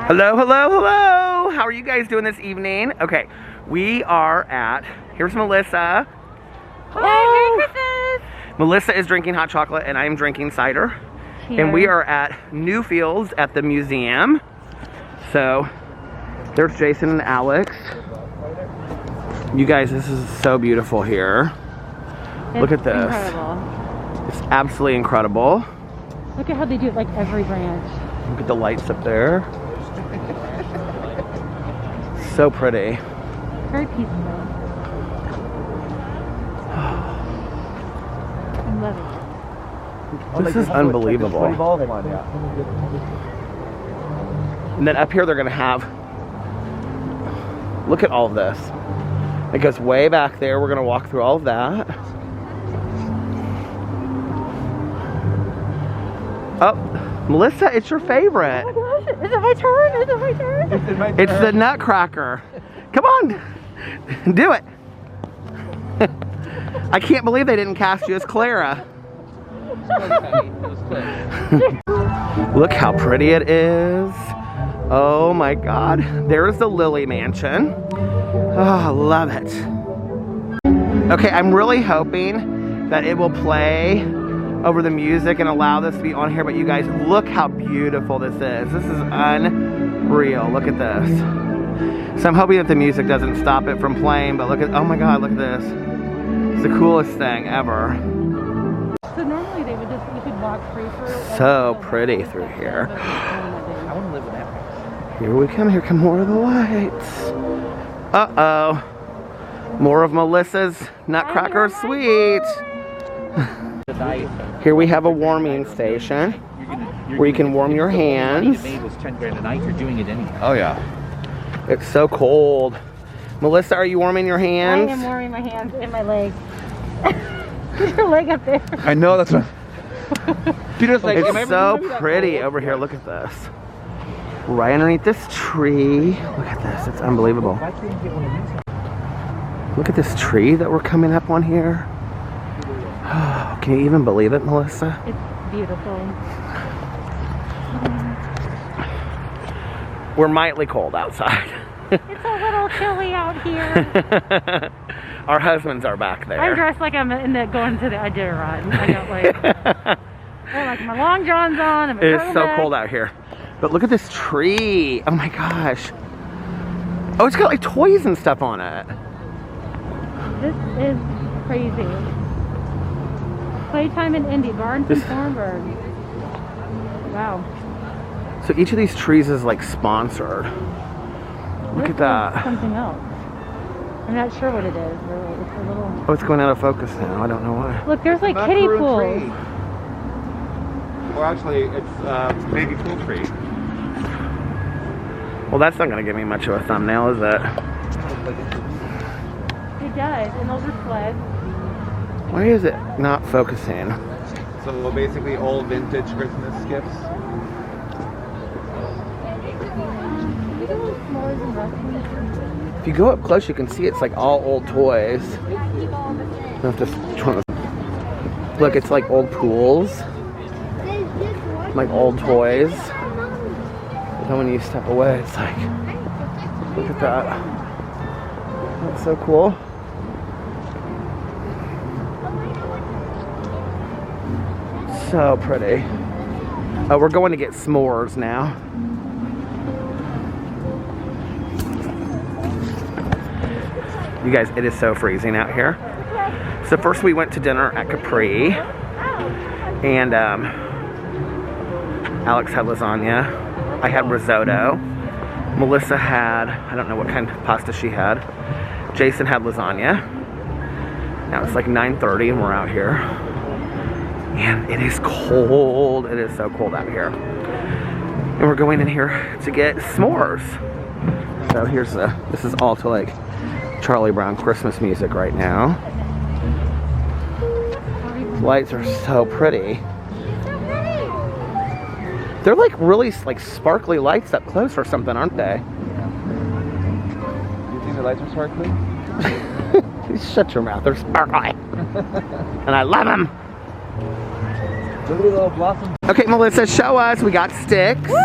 Hello, hello, hello. How are you guys doing this evening? Okay, we are at, here's Melissa. Hello. Merry Christmas. Melissa is drinking hot chocolate and I am drinking cider. Cheers. And we are at Newfields at the museum. So, there's Jason and Alex. You guys, this is so beautiful here. Look at this. Incredible. It's absolutely incredible. Look at how they do it like every branch. Look at the lights up there. So pretty. Very peaceful. I love it. This is unbelievable. And then up here they're gonna have, look at all of this. It goes way back there. We're gonna walk through all of that. Oh, Melissa, it's your favorite. Oh my gosh, is it my turn? Is it my turn? It's the Nutcracker. Come on, do it. I can't believe they didn't cast you as Clara. Look how pretty it is. Oh my God, there's the Lily Mansion. Oh, I love it. Okay, I'm really hoping that it will play over the music and allow this to be on here, but you guys, look how beautiful this is. This is unreal. Look at this. So I'm hoping that the music doesn't stop it from playing, but look at, oh my God, look at this. It's the coolest thing ever. So normally they would just, you could walk free for so pretty through here. I want to live in that house. Here we come. Here come more of the lights. Uh-oh. More of Melissa's Nutcracker Suite. Here we have a warming station where you can warm your hands. You're doing it anyway. Oh yeah. It's so cold. Melissa, are you warming your hands? I am warming my hands and my legs. Get your leg up there. I know, that's what. Peter's like, it's so pretty over here. Look at this. Right underneath this tree. Look at this. It's unbelievable. Look at this tree that we're coming up on here. Can you even believe it, Melissa? It's beautiful. We're mightily cold outside. It's a little chilly out here. Our husbands are back there. I'm dressed like I'm going to the Iditarod. I got like my long johns on. And my it is so turtleneck. cold out here. But look at this tree. Oh my gosh. Oh, it's got like toys and stuff on it. This is crazy. Playtime in Indy, Barnes and Thornburg. Wow. So each of these trees is like sponsored. Look at that. Something else. I'm not sure what it is, really. It's a little... Oh, it's going out of focus now. I don't know why. Look, there's like kiddie pools. Or actually, it's baby pool tree. Well, that's not going to give me much of a thumbnail, is it? It does, and those are sleds. Why is it not focusing? So basically old vintage Christmas gifts. If you go up close, you can see it's like all old toys. I have to look, it's like old pools. Like old toys. But then when you step away, it's like, look at that. That's so cool. So pretty. Oh, we're going to get s'mores now. You guys, it is so freezing out here. So first we went to dinner at Capri. And Alex had lasagna. I had risotto. Melissa had, I don't know what kind of pasta she had. Jason had lasagna. Now it's like 9:30 and we're out here. And it is cold. It is so cold out here. And we're going in here to get s'mores. So here's this is all to like Charlie Brown Christmas music right now. Lights are so pretty. They're like really like sparkly lights up close or something, aren't they? You think the lights are sparkly? Shut your mouth, they're sparkly. And I love them. Look at the little blossom. Okay, Melissa, show us. We got sticks. Woo!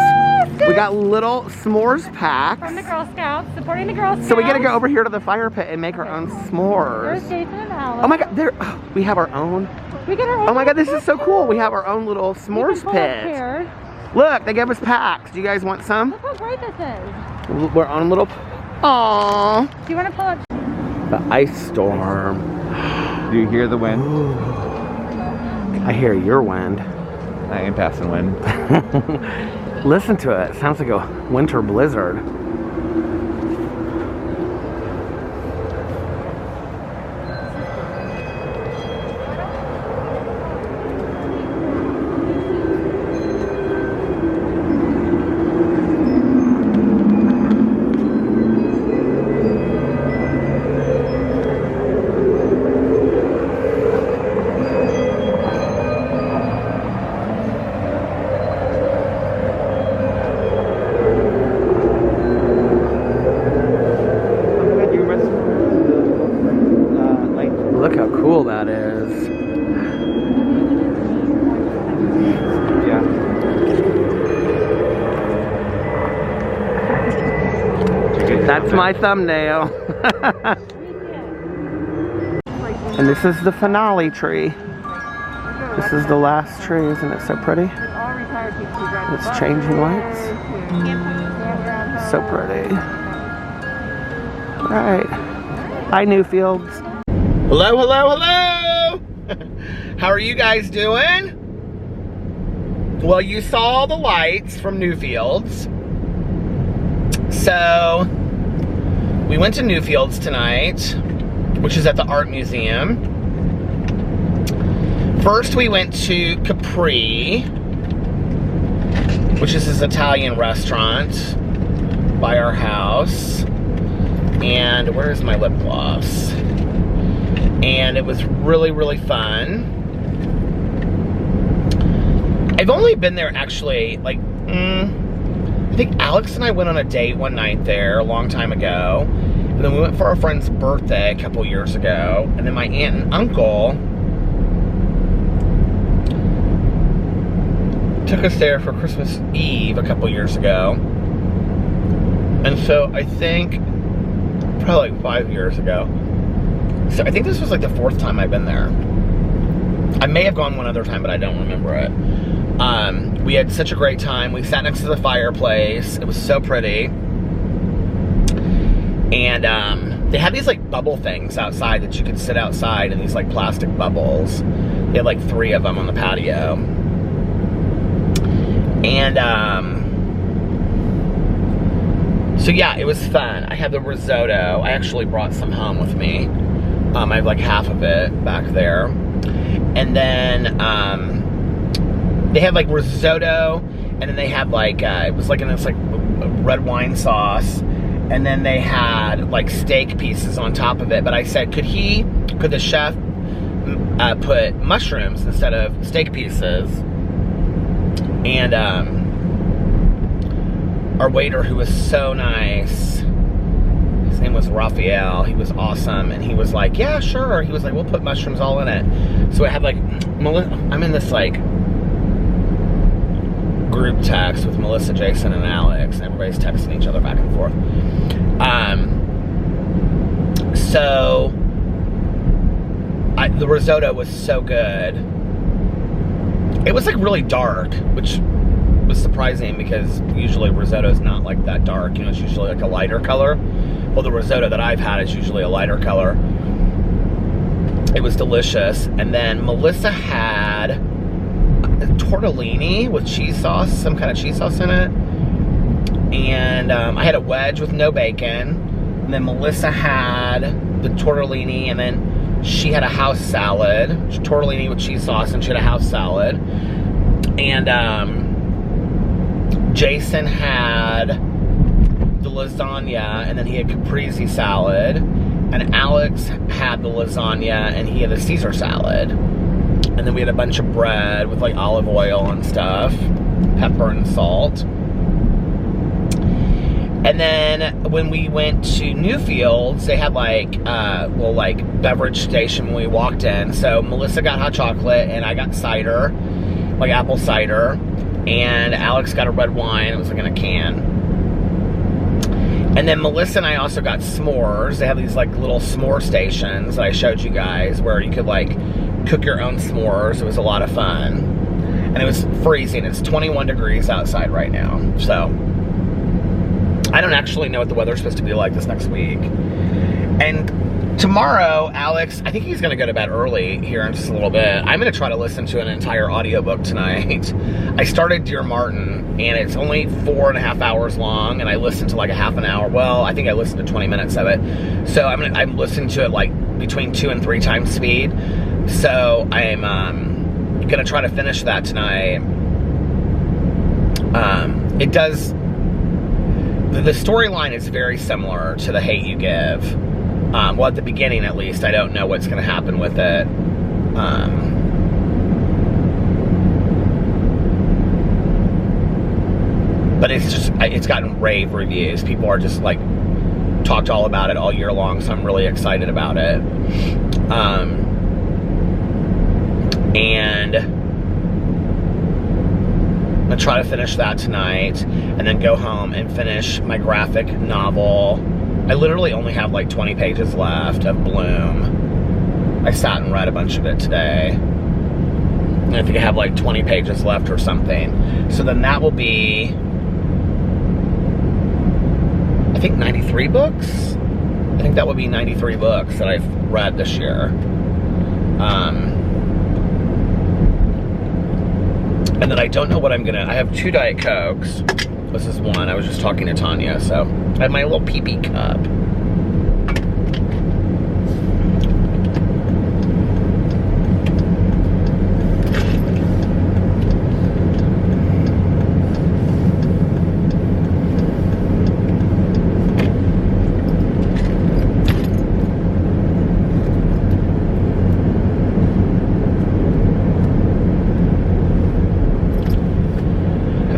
We got little s'mores packs. From the Girl Scouts, supporting the Girl Scouts. So we gotta go over here to the fire pit and make our own s'mores. There's Jason and Alex. Oh my god, we have our own. We get our own. Oh my god, this is so cool. We have our own little s'mores pit. Look, they gave us packs. Do you guys want some? Look how great this is. We're on a little. Aww. Do you want to pull up? The ice storm. Do you hear the wind? I hear your wind. I am passing wind. Listen to it. It sounds like a winter blizzard. Look how cool that is. Yeah. That's my thumbnail. And this is the finale tree. This is the last tree, isn't it so pretty? It's changing lights. So pretty. Right. Hi, Newfields. Hello, hello, hello! How are you guys doing? Well, you saw the lights from Newfields. So, we went to Newfields tonight, which is at the Art Museum. First, we went to Capri, which is this Italian restaurant by our house. And where's my lip gloss? And it was really, really fun. I've only been there actually, like, I think Alex and I went on a date one night there a long time ago. And then we went for our friend's birthday a couple years ago. And then my aunt and uncle took us there for Christmas Eve a couple years ago. And so I think probably like 5 years ago. So I think this was like the 4th time I've been there. I may have gone one other time, but I don't remember it. We had such a great time. We sat next to the fireplace. It was so pretty. And they had these like bubble things outside that you could sit outside in these like plastic bubbles. They had like 3 of them on the patio. And so yeah, it was fun. I had the risotto. I actually brought some home with me. I have like half of it back there. And then they had like risotto, and then they had like, it was like in this like red wine sauce. And then they had like steak pieces on top of it. But I said, could the chef put mushrooms instead of steak pieces? And our waiter, who was so nice, his name was Raphael, he was awesome, and he was like, yeah, sure. He was like, we'll put mushrooms all in it. So I had like, I'm in this like group text with Melissa, Jason, and Alex, and everybody's texting each other back and forth. So the risotto was so good. It was like really dark, which was surprising because usually risotto is not like that dark. You know, it's usually like a lighter color. Well, the risotto that I've had is usually a lighter color. It was delicious. And then Melissa had a tortellini with cheese sauce, some kind of cheese sauce in it. And I had a wedge with no bacon. And then Melissa had the tortellini, and then she had a house salad, tortellini with cheese sauce, and she had a house salad. And Jason had the lasagna, and then he had caprese salad. And Alex had the lasagna, and he had a Caesar salad. And then we had a bunch of bread with like olive oil and stuff, pepper and salt. And then when we went to Newfields, they had like little like beverage station when we walked in. So Melissa got hot chocolate and I got cider, like apple cider. And Alex got a red wine. It was like in a can. And then Melissa and I also got s'mores. They have these like little s'more stations that I showed you guys where you could like cook your own s'mores. It was a lot of fun. And it was freezing. It's 21 degrees outside right now. So I don't actually know what the weather's supposed to be like this next week. And tomorrow, Alex, I think he's going to go to bed early here in just a little bit. I'm going to try to listen to an entire audiobook tonight. I started Dear Martin, and it's only 4.5 hours long, and I listened to like a half an hour. Well, I think I listened to 20 minutes of it. So I'm listening to it like between 2 and 3 times speed. So I'm going to try to finish that tonight. It does... The storyline is very similar to The Hate U Give. Well, at the beginning, at least. I don't know what's going to happen with it. But it's gotten rave reviews. People are just, like, talked all about it all year long, so I'm really excited about it. And I'm going to try to finish that tonight, and then go home and finish my graphic novel. I literally only have like 20 pages left of Bloom. I sat and read a bunch of it today. And I think I have like 20 pages left or something. So then that will be, I think 93 books? I think that would be 93 books that I've read this year. And then I don't know what I'm gonna, I have 2 Diet Cokes. This is one. I was just talking to Tanya, so I have my little pee-pee cup.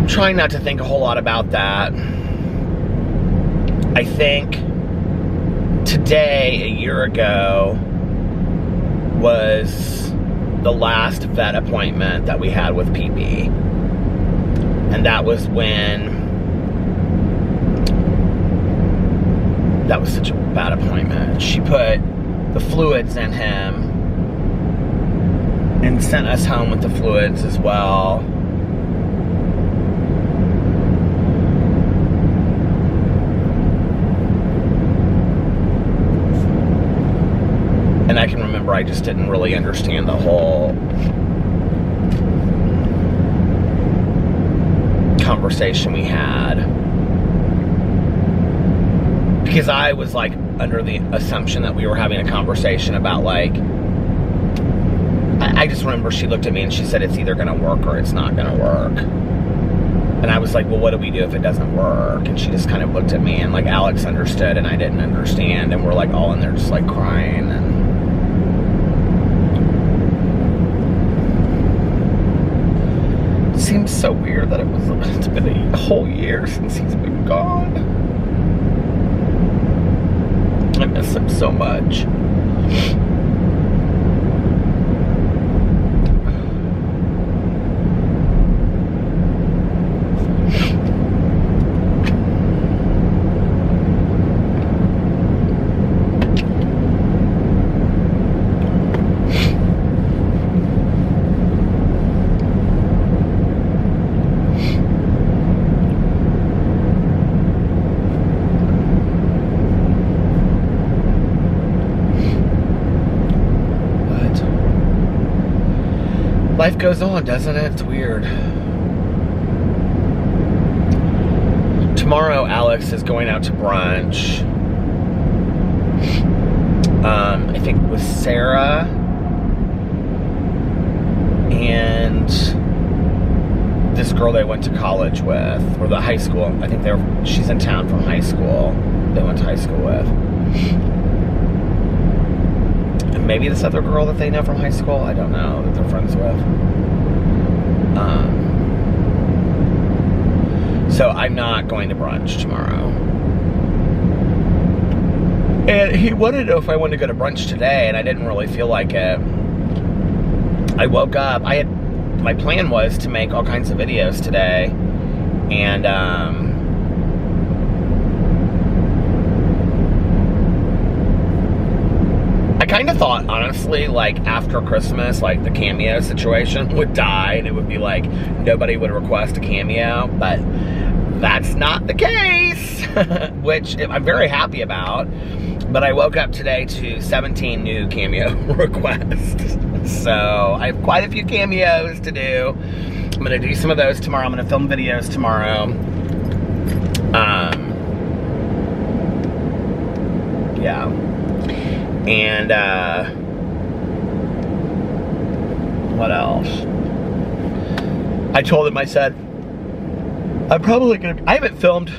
Trying not to think a whole lot about that. I think today, a year ago, was the last vet appointment that we had with PP. And that was when, that was such a bad appointment. She put the fluids in him and sent us home with the fluids as well. And I can remember I just didn't really understand the whole conversation we had. Because I was like under the assumption that we were having a conversation about like, I just remember she looked at me and she said it's either gonna work or it's not gonna work. And I was like, well, what do we do if it doesn't work? And she just kind of looked at me and like Alex understood and I didn't understand. And we're like all in there just like crying. And it seems so weird that it's been a whole year since he's been gone. I miss him so much. Life goes on, doesn't it? It's weird. Tomorrow, Alex is going out to brunch. I think with Sarah and this girl they went to college with, or the high school. I think she's in town from high school. They went to high school with. Maybe this other girl that they know from high school, I don't know, that they're friends with. So I'm not going to brunch tomorrow. And he wanted to know if I wanted to go to brunch today, and I didn't really feel like it. I woke up, I had my plan was to make all kinds of videos today, and I kind of thought, honestly, like after Christmas, like the cameo situation would die and it would be like nobody would request a cameo, but that's not the case, which I'm very happy about. But I woke up today to 17 new cameo requests. So I have quite a few cameos to do. I'm gonna do some of those tomorrow. I'm gonna film videos tomorrow. Yeah. And what else? I told him, I said, I'm probably gonna, I haven't filmed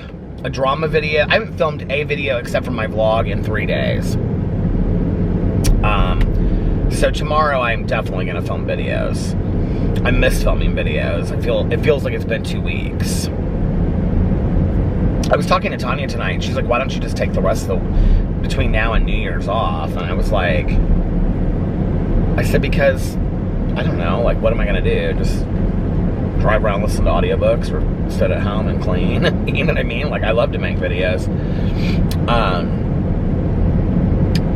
a drama video. I haven't filmed a video except for my vlog in 3 days. So tomorrow I'm definitely gonna film videos. I miss filming videos. It feels like it's been 2 weeks. I was talking to Tanya tonight, and she's like, why don't you just take the rest of between now and New Year's off? And I was like, I said, because, I don't know, like, what am I gonna do? Just drive around, listen to audiobooks, or sit at home and clean? You know what I mean? Like, I love to make videos.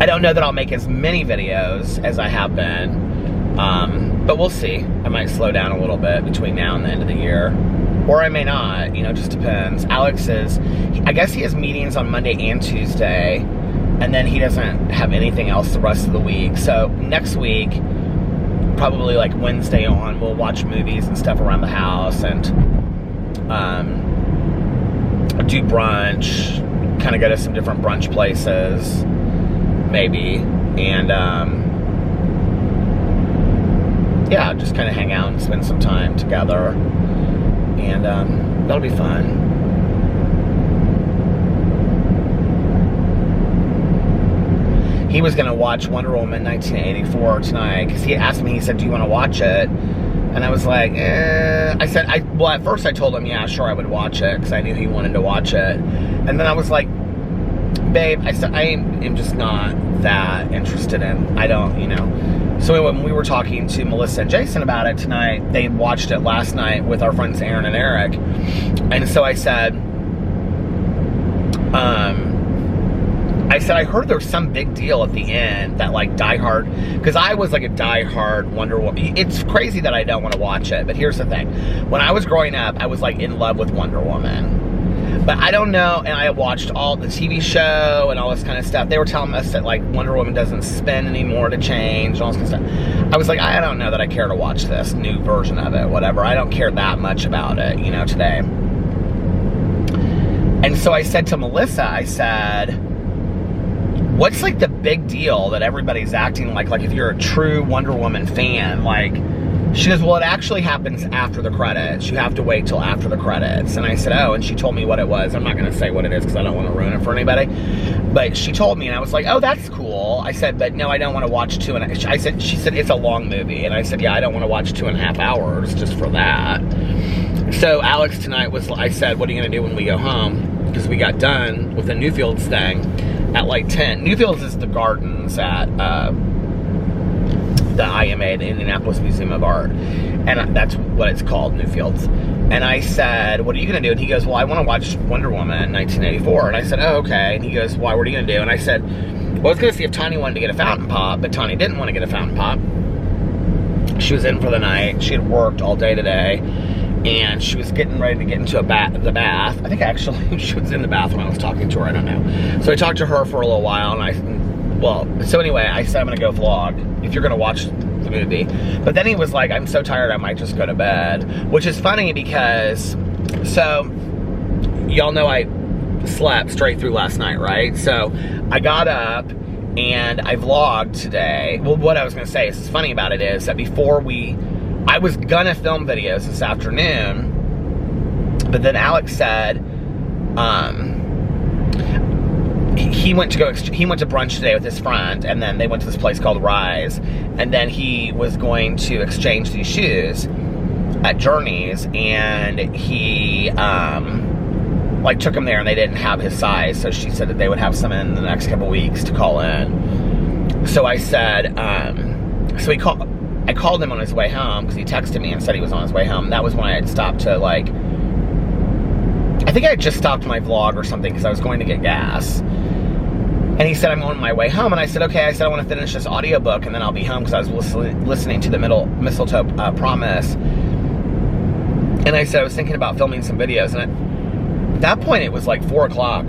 I don't know that I'll make as many videos as I have been, but we'll see. I might slow down a little bit between now and the end of the year. Or I may not, you know, just depends. Alex I guess he has meetings on Monday and Tuesday, and then he doesn't have anything else the rest of the week. So next week, probably like Wednesday on, we'll watch movies and stuff around the house and do brunch, kind of go to some different brunch places, maybe, and yeah, just kind of hang out and spend some time together. And that'll be fun. He was gonna watch Wonder Woman 1984 tonight, because he asked me, he said, do you want to watch it? And I was like, I said, well, at first I told him, yeah, sure, I would watch it, because I knew he wanted to watch it. And then I was like, babe, I said, I am just not that interested in, I don't, you know. So when we were talking to Melissa and Jason about it tonight, they watched it last night with our friends Aaron and Eric. And so I said, I heard there's some big deal at the end that like Die Hard, because I was like a Die Hard Wonder Woman. It's crazy that I don't want to watch it, but here's the thing. When I was growing up, I was like in love with Wonder Woman. But I don't know, and I watched all the TV show and all this kind of stuff. They were telling us that like Wonder Woman doesn't spin anymore to change and all this kind of stuff. I was like, I don't know that I care to watch this new version of it, whatever. I don't care that much about it, you know, today. And so I said to Melissa, I said, what's like the big deal that everybody's acting like if you're a true Wonder Woman fan, like, she goes, well, it actually happens after the credits. You have to wait till after the credits. And I said, oh, and she told me what it was. I'm not going to say what it is because I don't want to ruin it for anybody. But she told me, and I was like, oh, that's cool. I said, but no, I don't want to watch she said, it's a long movie. And I said, yeah, I don't want to watch 2.5 hours just for that. So Alex tonight I said, what are you going to do when we go home? Because we got done with the Newfields thing at like 10. Newfields is the gardens at, the IMA, the Indianapolis Museum of Art, and that's what it's called, Newfields. And I said, what are you gonna do? And he goes, well, I want to watch Wonder Woman 1984. And I said, oh, okay. And he goes, why, what are you gonna do? And I said, well, I was gonna see if Tanya wanted to get a fountain pop, but Tanya didn't want to get a fountain pop. She was in for the night. She had worked all day today, and she was getting ready to get into the bath. I think actually she was in the bath when I was talking to her, I don't know. So I talked to her for a little while, and so anyway, I said I'm gonna go vlog if you're gonna watch the movie. But then he was like, I'm so tired I might just go to bed. Which is funny because, so, y'all know I slept straight through last night, right? So I got up and I vlogged today. Well, what I was gonna say is, what's funny about it is that I was gonna film videos this afternoon, but then Alex said, he went to brunch today with his friend, and then they went to this place called Rise, and then he was going to exchange these shoes at Journeys, and he like took them there, and they didn't have his size, so she said that they would have some in the next couple weeks to call in. So I said, so he called, I called him on his way home because he texted me and said he was on his way home. That was when I had stopped to like, I think I had just stopped my vlog or something because I was going to get gas. And he said, I'm on my way home. And I said, okay. I said, I want to finish this audiobook and then I'll be home because I was listening to the Mistletoe Promise. And I said, I was thinking about filming some videos. And at that point, it was like 4 o'clock.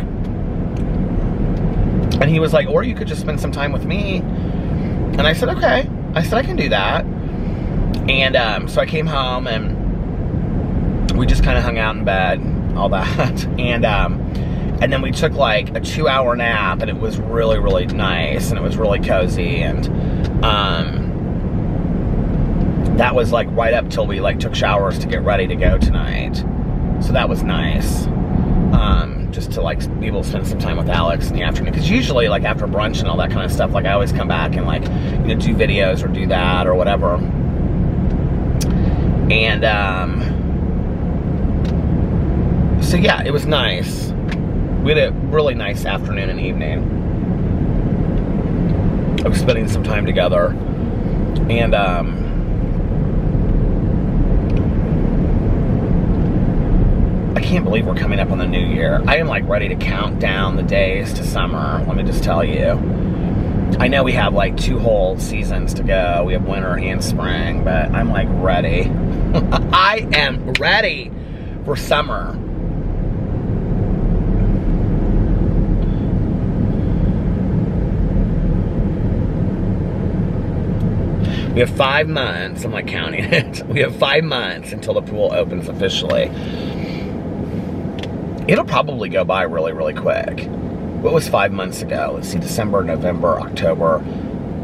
And he was like, or you could just spend some time with me. And I said, okay. I said, I can do that. And so I came home and we just kind of hung out in bed, all that. And then we took like a 2-hour nap, and it was really, really nice, and it was really cozy. And that was like right up till we like took showers to get ready to go tonight. So that was nice. Just to like be able to spend some time with Alex in the afternoon. Because usually like after brunch and all that kind of stuff, like I always come back and like, you know, do videos or do that or whatever. And so yeah, it was nice. We had a really nice afternoon and evening of spending some time together. And I can't believe we're coming up on the new year. I am like ready to count down the days to summer, let me just tell you. I know we have like 2 whole seasons to go. We have winter and spring, but I'm like ready. I am ready for summer. We have 5 months, I'm like counting it. We have 5 months until the pool opens officially. It'll probably go by really, really quick. What was 5 months ago? Let's see, December, November, October,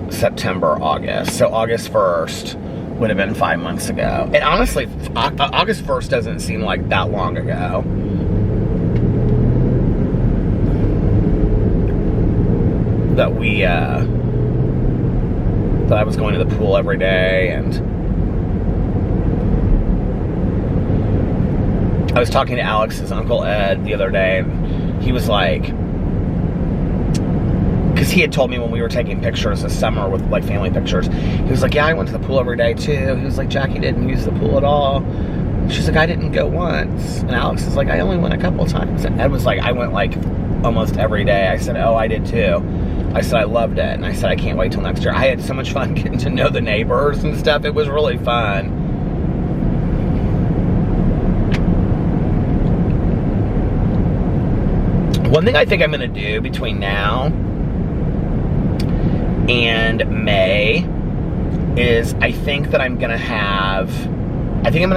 September, August. So August 1st would have been 5 months ago. And honestly, August 1st doesn't seem like that long ago. That I was going to the pool every day, and I was talking to Alex's Uncle Ed the other day, and he was like, because he had told me when we were taking pictures this summer with like family pictures, he was like, yeah, I went to the pool every day too. He was like, Jackie didn't use the pool at all. She's like, I didn't go once. And Alex is like, I only went a couple times. And Ed was like, I went like almost every day. I said, oh, I did too. I said, I loved it. And I said, I can't wait till next year. I had so much fun getting to know the neighbors and stuff. It was really fun. One thing I think I'm going to do between now and May is I think that I'm going to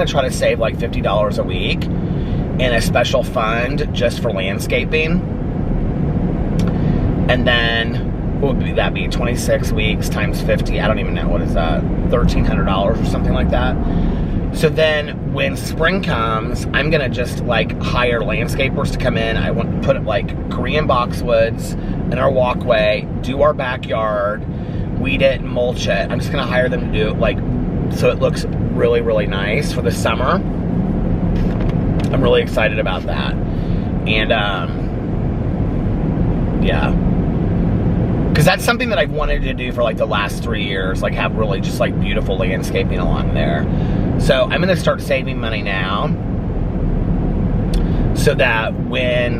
try to save like $50 a week in a special fund just for landscaping. And then, what would that be? 26 weeks times 50. I don't even know. What is that? $1,300 or something like that. So then when spring comes, I'm going to just like hire landscapers to come in. I want to put like Korean boxwoods in our walkway, do our backyard, weed it and mulch it. I'm just going to hire them to do it like so it looks really, really nice for the summer. I'm really excited about that. And yeah. Because that's something that I've wanted to do for like the last 3 years, like have really just like beautiful landscaping along there. So I'm going to start saving money now so that when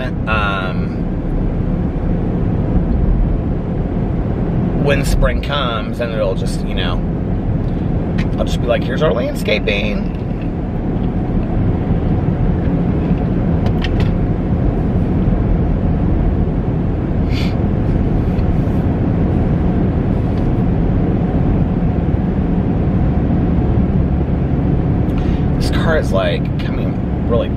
spring comes, and it'll just, you know, I'll just be like, here's our landscaping. Is like coming really,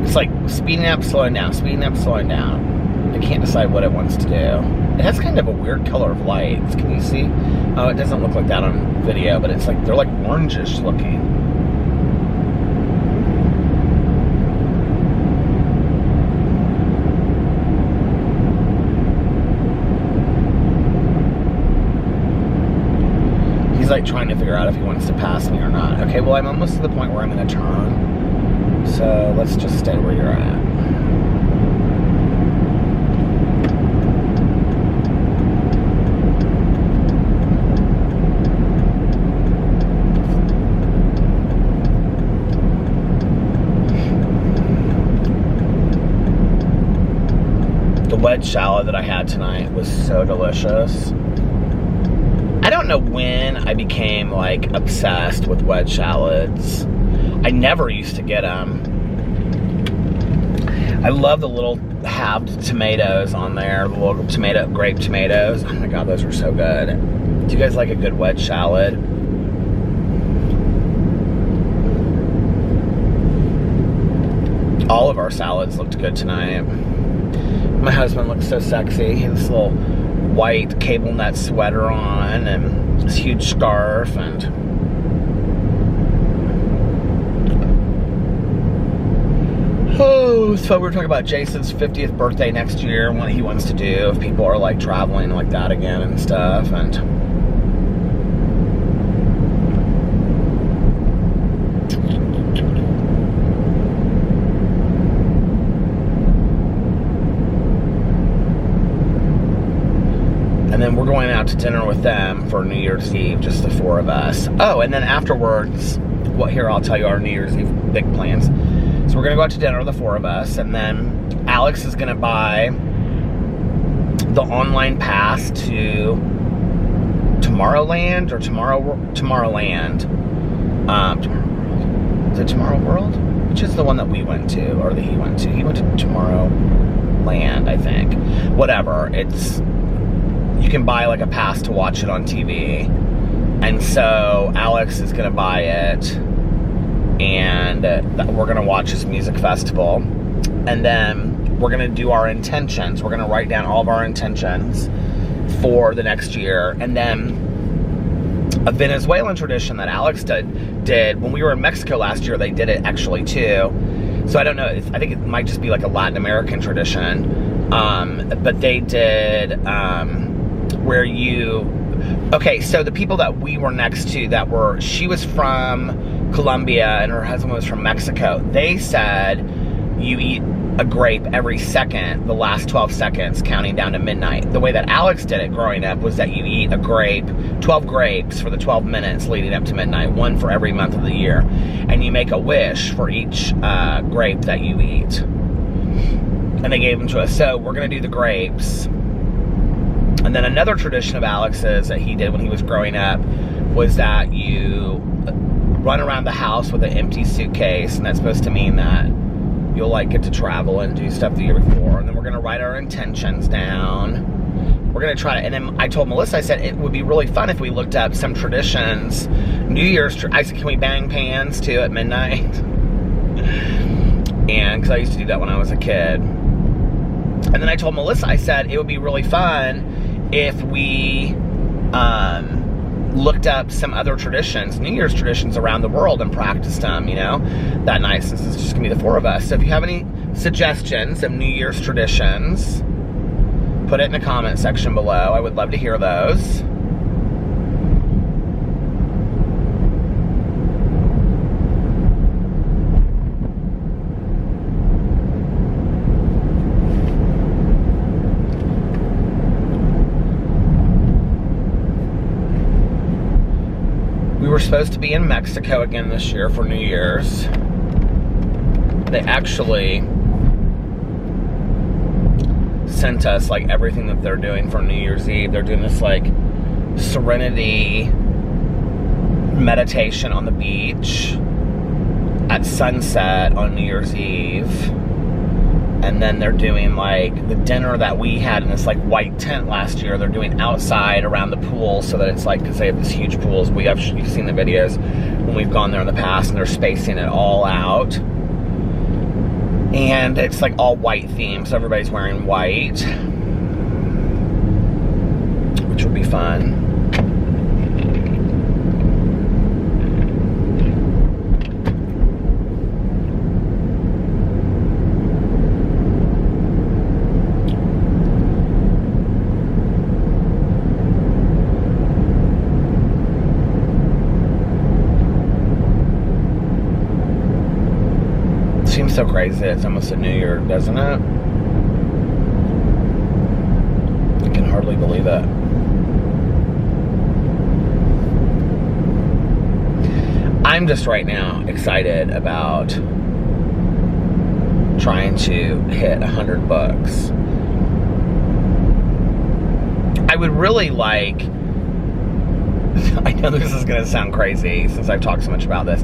it's like speeding up, slowing down, speeding up, slowing down. I can't decide what it wants to do. It has kind of a weird color of lights. Can you see? Oh, it doesn't look like that on video, but it's like they're like orangish looking. Like trying to figure out if he wants to pass me or not. Okay, well, I'm almost to the point where I'm going to turn. So let's just stay where you're at. The wedge salad that I had tonight was so delicious. I don't know when I became like obsessed with wedge salads. I never used to get them. I love the little halved tomatoes on there, the little grape tomatoes. Oh my God, those are so good. Do you guys like a good wedge salad? All of our salads looked good tonight. My husband looks so sexy. He has this little white cable net sweater on and this huge scarf, and so we were talking about Jason's 50th birthday next year and what he wants to do if people are like traveling like that again and stuff. And then we're going out to dinner with them for New Year's Eve, just the 4 of us. Oh, and then afterwards, here I'll tell you our New Year's Eve big plans. So we're gonna go out to dinner, the 4 of us, and then Alex is gonna buy the online pass to Tomorrowland or Tomorrowland. Is it Tomorrow World? Which is the one that we went to, or that he went to? He went to Tomorrowland, I think. Whatever. You can buy like a pass to watch it on TV. And so Alex is gonna buy it, and we're gonna watch his music festival, and then we're gonna do our intentions. We're gonna write down all of our intentions for the next year. And then a Venezuelan tradition that Alex did when we were in Mexico last year, they did it actually too. So I don't know, I think it might just be like a Latin American tradition, but they did where so the people that we were next to she was from Colombia and her husband was from Mexico. They said you eat a grape every second, the last 12 seconds, counting down to midnight. The way that Alex did it growing up was that you eat a grape, 12 grapes for the 12 minutes leading up to midnight, 1 for every month of the year. And you make a wish for each grape that you eat. And they gave them to us. So we're gonna do the grapes. And then another tradition of Alex's that he did when he was growing up was that you run around the house with an empty suitcase, and that's supposed to mean that you'll like get to travel and do stuff the year before. And then we're gonna write our intentions down. We're gonna try to, and then I told Melissa, I said it would be really fun if we looked up some traditions. New Year's, I said, can we bang pans too at midnight? And because I used to do that when I was a kid. And then I told Melissa, I said it would be really fun if we looked up some other traditions, New Year's traditions around the world, and practiced them, that night, since it's just gonna be the 4 of us. So if you have any suggestions of New Year's traditions, put it in the comment section below. I would love to hear those. We were supposed to be in Mexico again this year for New Year's. They actually sent us like everything that they're doing for New Year's Eve. They're doing this like serenity meditation on the beach at sunset on New Year's Eve. And then they're doing like the dinner that we had in this like white tent last year. They're doing outside around the pool, so that it's like, because they have these huge pools. You've seen the videos when we've gone there in the past, and they're spacing it all out. And it's like all white themed, so everybody's wearing white, which would be fun. Seems so crazy. It's almost a New Year, doesn't it? I can hardly believe it. I'm just right now excited about trying to hit 100 books. would really like, I know this is going to sound crazy since I've talked so much about this,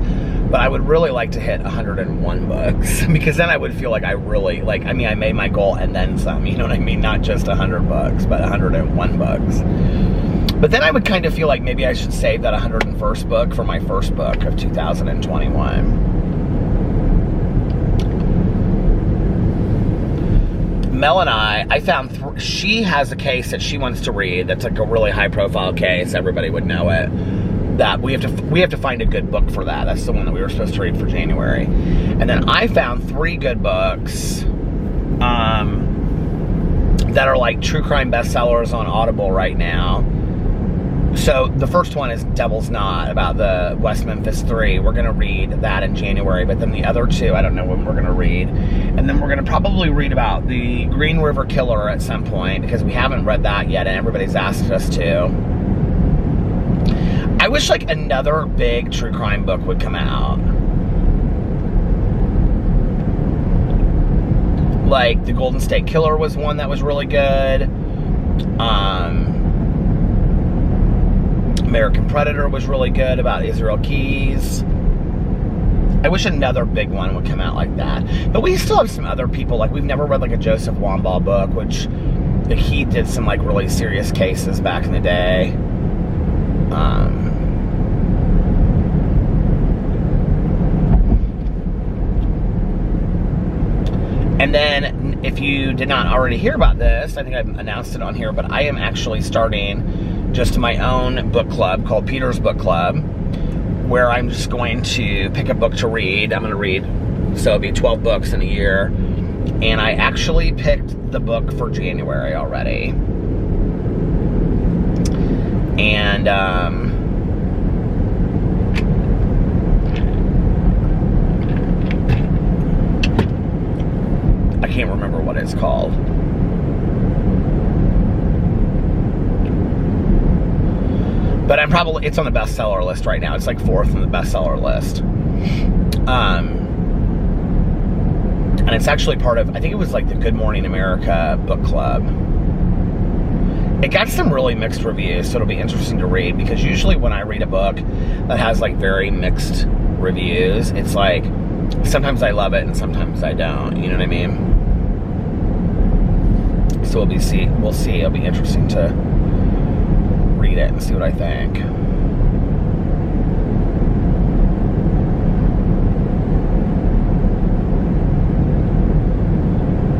but I would really like to hit 101 books, because then I would feel like I really, like, I mean, I made my goal and then some, you know what I mean? Not just 100 books, but 101 books. But then I would kind of feel like maybe I should save that 101st book for my first book of 2021. Mel and I found she has a case that she wants to read that's like a really high profile case, everybody would know it, that we have to find a good book for that. That's the one that we were supposed to read for January. And then I found 3 good books that are like true crime bestsellers on Audible right now. So the first one is Devil's Knot, about the West Memphis 3. We're going to read that in January, but then the other 2, I don't know when we're going to read. And then we're going to probably read about the Green River Killer at some point, because we haven't read that yet and everybody's asked us to. I wish like another big true crime book would come out. Like the Golden State Killer was one that was really good. American Predator was really good, about Israel Keys. I wish another big one would come out like that. But we still have some other people, like we've never read like a Joseph Wambaugh book, which he did some like really serious cases back in the day. And then, if you did not already hear about this, I think I've announced it on here, but I am actually starting just my own book club called Peter's Book Club, where I'm just going to pick a book to read. I'm going to read, so it'll be 12 books in a year. And I actually picked the book for January already. And, I can't remember what it's called. But it's on the bestseller list right now. It's like 4th on the bestseller list. And it's actually part of, I think it was like the Good Morning America book club. It got some really mixed reviews, so it'll be interesting to read, because usually when I read a book that has like very mixed reviews, it's like, sometimes I love it and sometimes I don't, you know what I mean? So we'll see. It'll be interesting to read it and see what I think.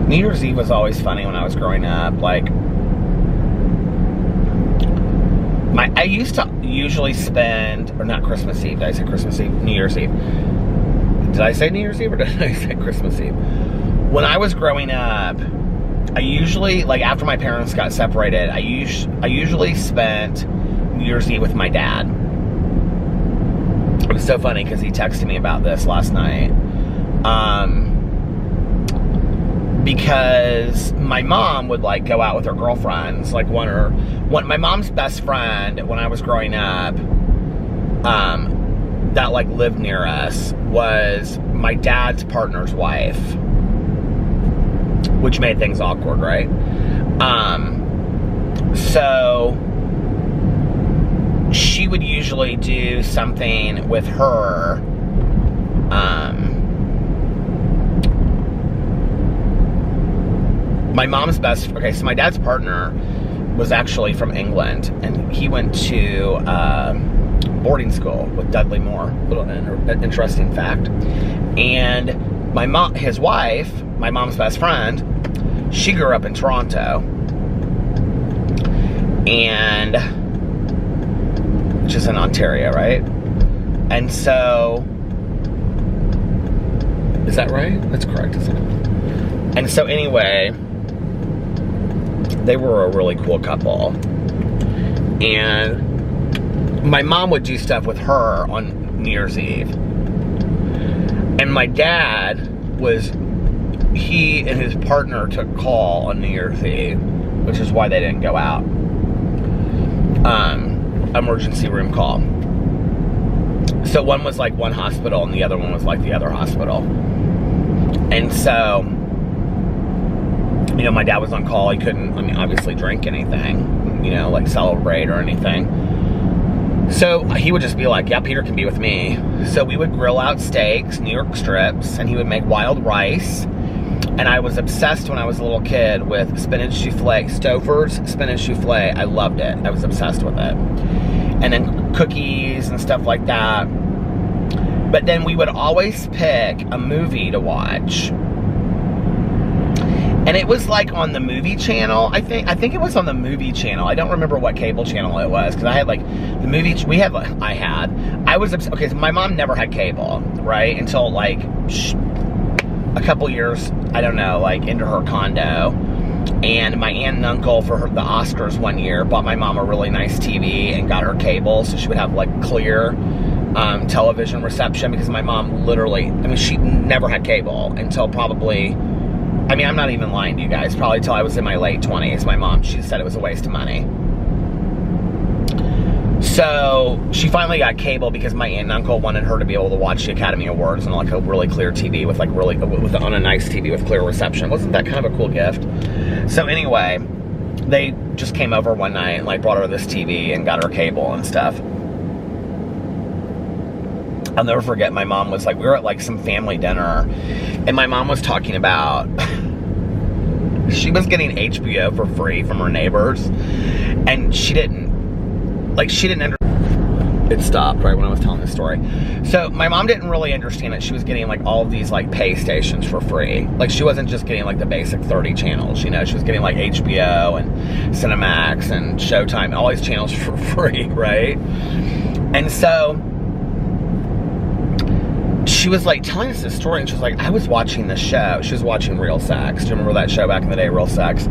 New Year's Eve was always funny when I was growing up. Like, I used to usually spend, or not Christmas Eve, did I say Christmas Eve? New Year's Eve. Did I say New Year's Eve or did I say Christmas Eve? When I was growing up, I usually, like after my parents got separated, I usually spent New Year's Eve with my dad. It was so funny because he texted me about this last night. Because my mom would like go out with her girlfriends, like my mom's best friend when I was growing up, that like lived near us, was my dad's partner's wife, which made things awkward, right? So she would usually do something with her, my mom's so my dad's partner was actually from England, and he went to boarding school with Dudley Moore. Little interesting fact. And his wife, my mom's best friend, she grew up in Toronto, and which is in Ontario, right? And so, is that right? That's correct, isn't it? And so anyway, they were a really cool couple, and my mom would do stuff with her on New Year's Eve. And my dad he and his partner took call on New Year's Eve, which is why they didn't go out. Emergency room call. So one was like one hospital and the other one was like the other hospital. And so, you know, my dad was on call. He couldn't, obviously drink anything. you know, like celebrate or anything. So he would just be like, yeah, Peter can be with me. So we would grill out steaks, New York strips, and he would make wild rice. And I was obsessed when I was a little kid with spinach souffle, Stouffer's spinach souffle. I loved it. I was obsessed with it. And then cookies and stuff like that. But then we would always pick a movie to watch. And it was like on the movie channel, I think it was on the movie channel. I don't remember what cable channel it was, because I had like the movie, I was obsessed. Okay, so my mom never had cable, right? Until like a couple years, I don't know, like into her condo. And my aunt and uncle for the Oscars one year bought my mom a really nice TV and got her cable, so she would have like clear television reception, because my mom literally, I mean, she never had cable until probably, I mean, I'm not even lying to you guys, probably till I was in my late 20s. My mom, she said it was a waste of money. So she finally got cable because my aunt and uncle wanted her to be able to watch the Academy Awards on like a really clear TV with like on a nice TV with clear reception. Wasn't that kind of a cool gift? So anyway, they just came over one night and like brought her this TV and got her cable and stuff. I'll never forget, my mom was like, we were at like some family dinner, and my mom was talking about she was getting HBO for free from her neighbors, and she didn't it stopped right when I was telling this story. So my mom didn't really understand that she was getting like all of these like pay stations for free. Like she wasn't just getting like the basic 30 channels, you know, she was getting like HBO and Cinemax and Showtime, all these channels for free, right? And so she was like telling us this story, and she was like, I was watching this show. She was watching Real Sex. Do you remember that show back in the day, Real Sex?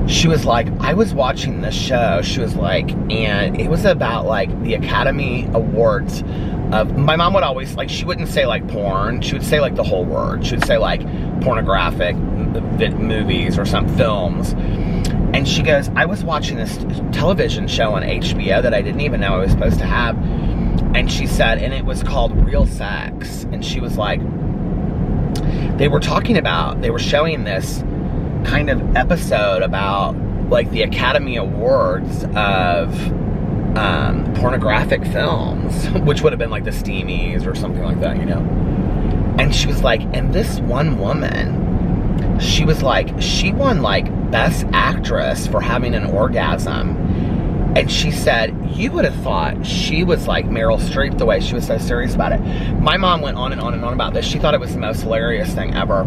She was like, I was watching this show. She was like, and it was about like the Academy Awards of, my mom would always, like, she wouldn't say like porn. She would say like the whole word. She would say like pornographic movies or some films. And she goes, I was watching this television show on HBO that I didn't even know I was supposed to have. And she said, and it was called Real Sex. And she was like, they were showing this kind of episode about like the Academy Awards of pornographic films, which would have been like the Steamies or something like that, you know. And she was like, and this one woman, she was like, she won like Best Actress for having an orgasm. And she said, you would have thought she was like Meryl Streep, the way she was so serious about it. My mom went on and on and on about this. She thought it was the most hilarious thing ever.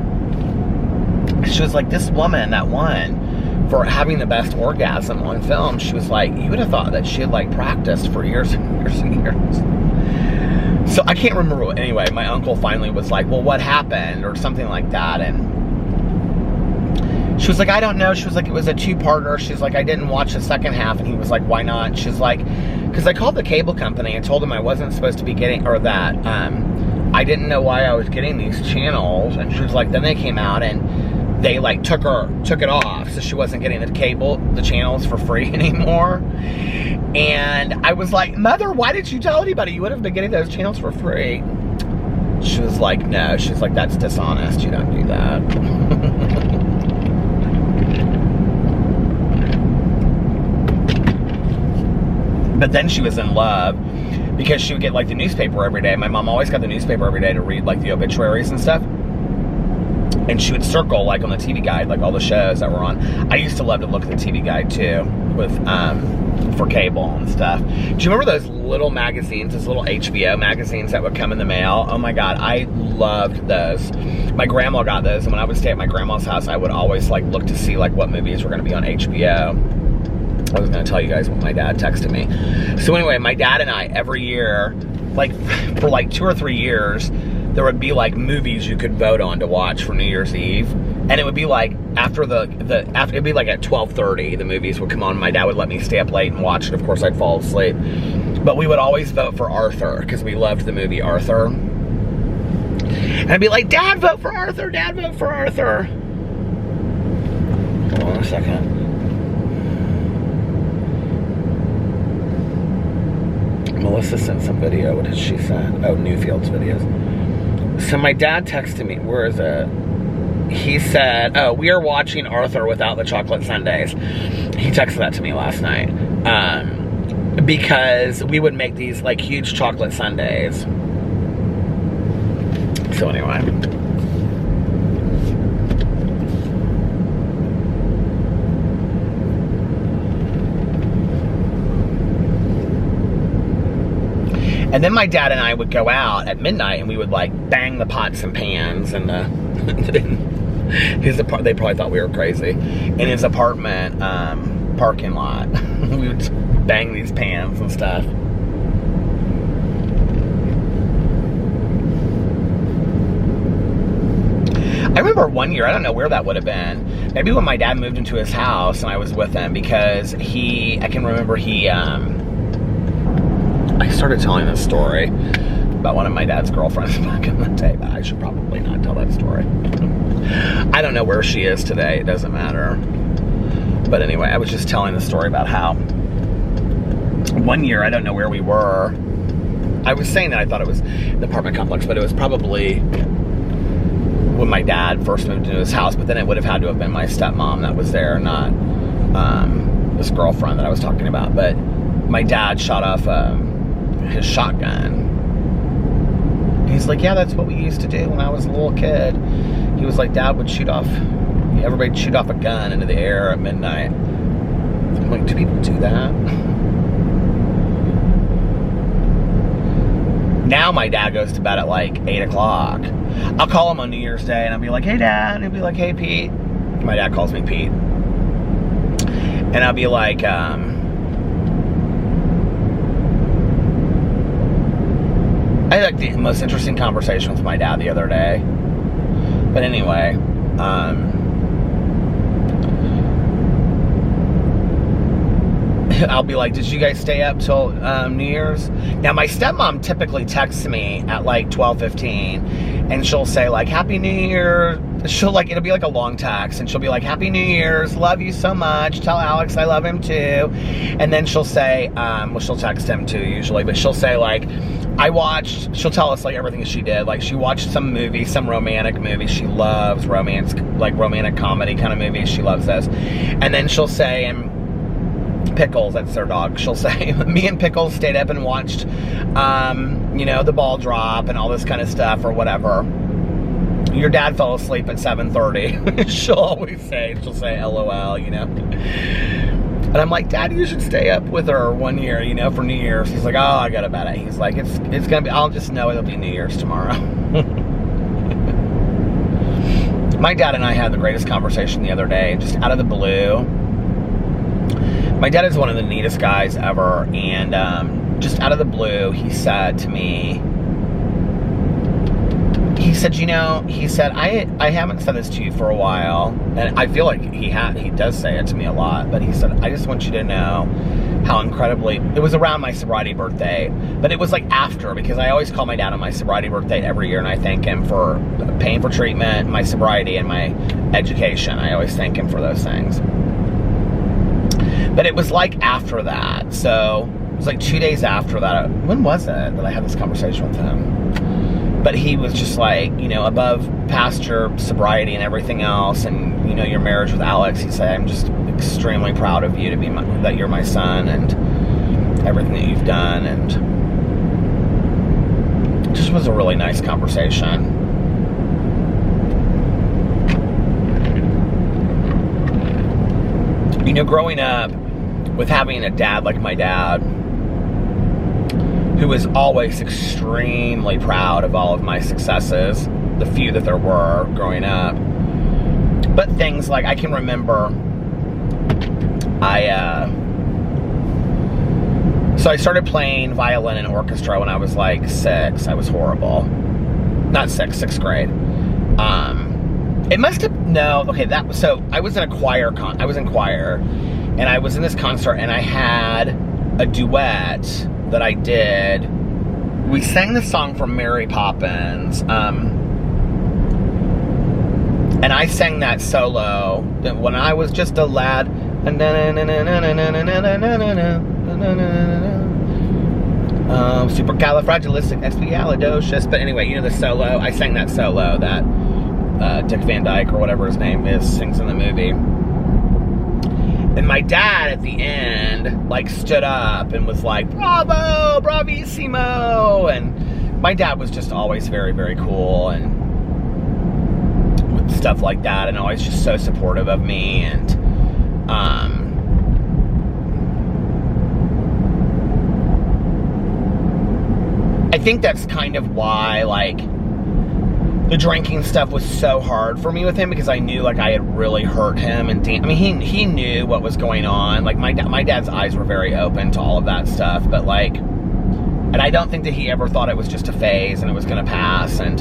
She was like, this woman that won for having the best orgasm on film, she was like, you would have thought that she had like practiced for years and years and years. So I can't remember what, anyway, my uncle finally was like, well, what happened, or something like that. And she was like, I don't know. She was like, it was a two-parter. She's like, I didn't watch the second half. And he was like, why not? She's like, because I called the cable company and told them I wasn't supposed to be getting, or that I didn't know why I was getting these channels. And she was like, then they came out and they like took it off, so she wasn't getting the channels for free anymore. And I was like, Mother, why did you tell anybody? You would have been getting those channels for free. She was like, no. She's like, that's dishonest. You don't do that. But then she was in love because she would get like the newspaper every day. My mom always got the newspaper every day to read like the obituaries and stuff. And she would circle like on the TV guide, like all the shows that were on. I used to love to look at the TV guide too, with for cable and stuff. Do you remember those little magazines, those little HBO magazines that would come in the mail? Oh my God, I loved those. My grandma got those, and when I would stay at my grandma's house, I would always like look to see like what movies were going to be on HBO. I was going to tell you guys what my dad texted me. So anyway, my dad and I, every year, like for like 2 or 3 years, there would be like movies you could vote on to watch for New Year's Eve. And it would be like after it'd be like at 12:30, the movies would come on. My dad would let me stay up late and watch it. Of course, I'd fall asleep. But we would always vote for Arthur because we loved the movie Arthur. And I'd be like, Dad, vote for Arthur. Dad, vote for Arthur. Hold on a second. Melissa sent some video. What did she send? Oh, Newfields videos. So my dad texted me. Where is it? He said, oh, we are watching Arthur without the chocolate sundaes. He texted that to me last night. Because we would make these like huge chocolate sundaes. So anyway. And then my dad and I would go out at midnight and we would like bang the pots and pans and they probably thought we were crazy. In his apartment parking lot. We would bang these pans and stuff. I remember one year, I don't know where that would have been. Maybe when my dad moved into his house and I was with him, because I can remember I started telling this story about one of my dad's girlfriends back in the day, but I should probably not tell that story. I don't know where she is today, it doesn't matter. But anyway, I was just telling the story about how one year, I don't know where we were. I was saying that I thought it was the apartment complex, but it was probably when my dad first moved into his house, but then it would have had to have been my stepmom that was there, not this girlfriend that I was talking about. But my dad shot off his shotgun. He's like, yeah, that's what we used to do when I was a little kid. He was like, Dad would everybody'd shoot off a gun into the air at midnight. I'm like, do people do that? Now my dad goes to bed at like 8 o'clock. I'll call him on New Year's Day and I'll be like, hey Dad, and he'll be like, hey Pete. My dad calls me Pete. And I'll be like, I had like the most interesting conversation with my dad the other day. But anyway, I'll be like, did you guys stay up till New Year's? Now, my stepmom typically texts me at like 12:15, and she'll say like, Happy New Year. It'll be like a long text, and she'll be like, Happy New Year's, love you so much, tell Alex I love him too. And then she'll say, she'll text him too usually, but she'll say like, she'll tell us like everything she did. Like she watched some movie, some romantic movie. She loves romance, like romantic comedy kind of movies. She loves this. And then she'll say, and Pickles, that's their dog, she'll say, me and Pickles stayed up and watched, the ball drop and all this kind of stuff or whatever. Your dad fell asleep at 7:30. She'll say, LOL, And I'm like, Dad, you should stay up with her one year, for New Year's. He's like, oh, I got to bet it. He's like, it's going to be, I'll just know it'll be New Year's tomorrow. My dad and I had the greatest conversation the other day, just out of the blue. My dad is one of the neatest guys ever, and just out of the blue, he said to me, I haven't said this to you for a while, and I feel like he does say it to me a lot, but he said, I just want you to know how incredibly, it was around my sobriety birthday, but it was like after, because I always call my dad on my sobriety birthday every year, and I thank him for paying for treatment, my sobriety, and my education. I always thank him for those things. But it was like after that, so it was like 2 days after that. When was it that I had this conversation with him? But he was just like, above past your sobriety and everything else, and your marriage with Alex, he said, I'm just extremely proud of you that you're my son and everything that you've done, and it just was a really nice conversation. Growing up with having a dad like my dad, who was always extremely proud of all of my successes, the few that there were growing up. But things like, I can remember, so I started playing violin in orchestra when I was like 6. I was horrible. Not 6, 6th grade. It must have, no, okay, so I was in a choir, and I was in this concert, and I had a duet that I did. We sang the song from Mary Poppins, and I sang that solo when I was just a lad. Supercalifragilisticexpialidocious. But anyway, the solo. I sang that solo that Dick Van Dyke, or whatever his name is, sings in the movie. And my dad at the end, like, stood up and was like, bravo, bravissimo. And my dad was just always very, very cool and with stuff like that, and always just so supportive of me. And I think that's kind of why, like, the drinking stuff was so hard for me with him, because I knew, like, I had really hurt him. And I mean, he knew what was going on. Like, my dad's eyes were very open to all of that stuff, but, like, and I don't think that he ever thought it was just a phase and it was going to pass. And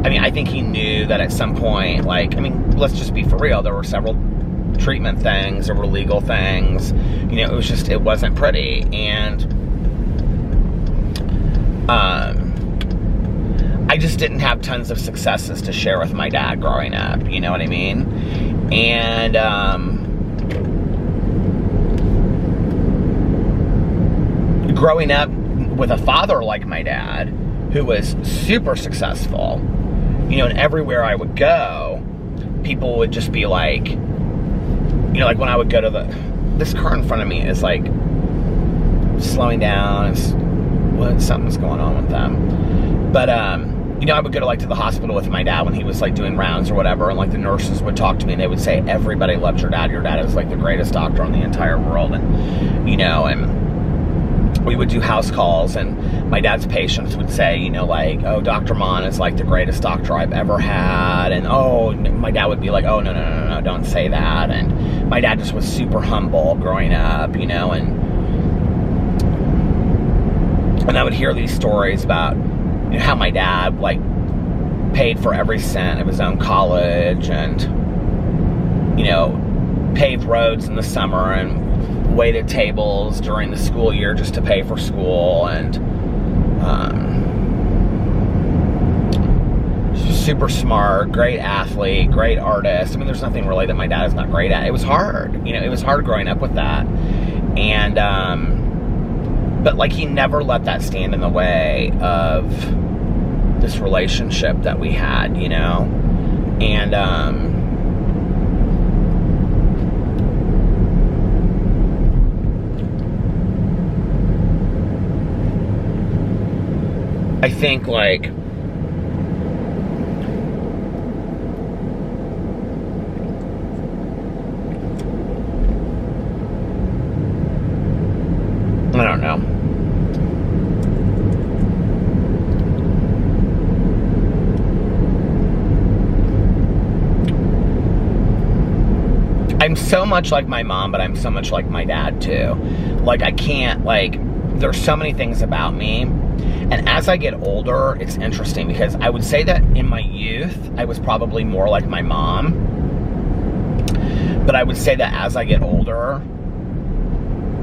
I mean, I think he knew that at some point, like, I mean, let's just be for real, there were several treatment things, there were legal things, you know, it was just, it wasn't pretty. And I just didn't have tons of successes to share with my dad growing up, you know what I mean? And growing up with a father like my dad, who was super successful, you know, and everywhere I would go, people would just be like, you know, like when I would go to this car in front of me is like slowing down, something's going on with them. But, you know, I would go to the hospital with my dad when he was, like, doing rounds or whatever, and, like, the nurses would talk to me, and they would say, everybody loves your dad is, like, the greatest doctor in the entire world. And, you know, and we would do house calls, and my dad's patients would say, you know, like, oh, Dr. Monn is, like, the greatest doctor I've ever had. And, oh, my dad would be like, oh, no, don't say that. And my dad just was super humble growing up, you know, and I would hear these stories about, you know, how my dad, like, paid for every cent of his own college, and, you know, paved roads in the summer and waited tables during the school year just to pay for school. And super smart, great athlete, great artist. I mean, there's nothing really that my dad is not great at. It was hard, you know, it was hard growing up with that. And but, like, he never let that stand in the way of this relationship that we had, you know? And I think, like, I don't know. I'm so much like my mom, but I'm so much like my dad too. Like, I can't, like, there's so many things about me. And as I get older, it's interesting, because I would say that in my youth, I was probably more like my mom. But I would say that as I get older,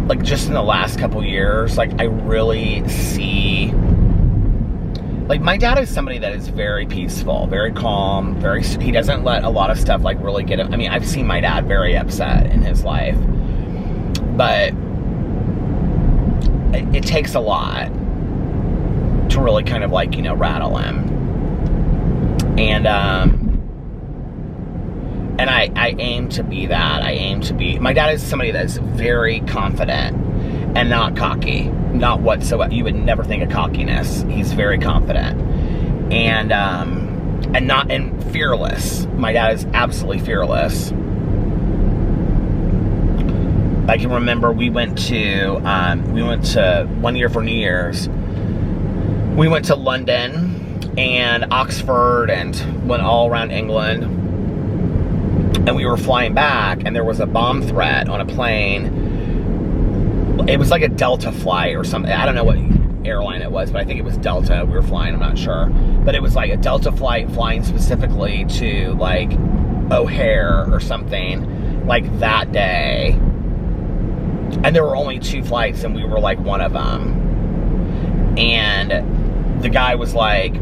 like, just in the last couple years, like, I really see, like, my dad is somebody that is very peaceful, very calm, he doesn't let a lot of stuff, like, really get him. I mean, I've seen my dad very upset in his life, but it takes a lot to really kind of, like, you know, rattle him. And I aim to be that. My dad is somebody that's very confident and not cocky, not whatsoever. You would never think of cockiness. He's very confident and fearless. My dad is absolutely fearless. I can remember we went to 1 year for New Year's. We went to London and Oxford and went all around England. And we were flying back, and there was a bomb threat on a plane. It was like a Delta flight or something. I don't know what airline it was, but I think it was Delta we were flying. I'm not sure. But it was like a Delta flight flying specifically to, like, O'Hare or something, like, that day. And there were only 2 flights, and we were, like, one of them. And the guy was like,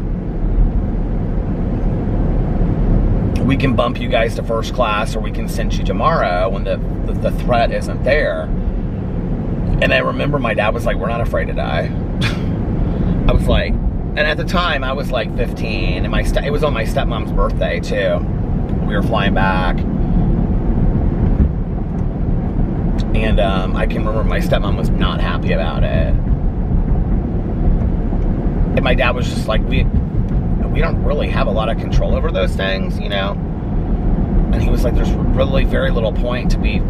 we can bump you guys to first class, or we can send you tomorrow when the threat isn't there. And I remember my dad was like, we're not afraid to die. I was like, and at the time I was like 15, and it was on my stepmom's birthday too. We were flying back. And I can remember my stepmom was not happy about it. And my dad was just like, we don't really have a lot of control over those things, you know? And he was like, there's really very little point to be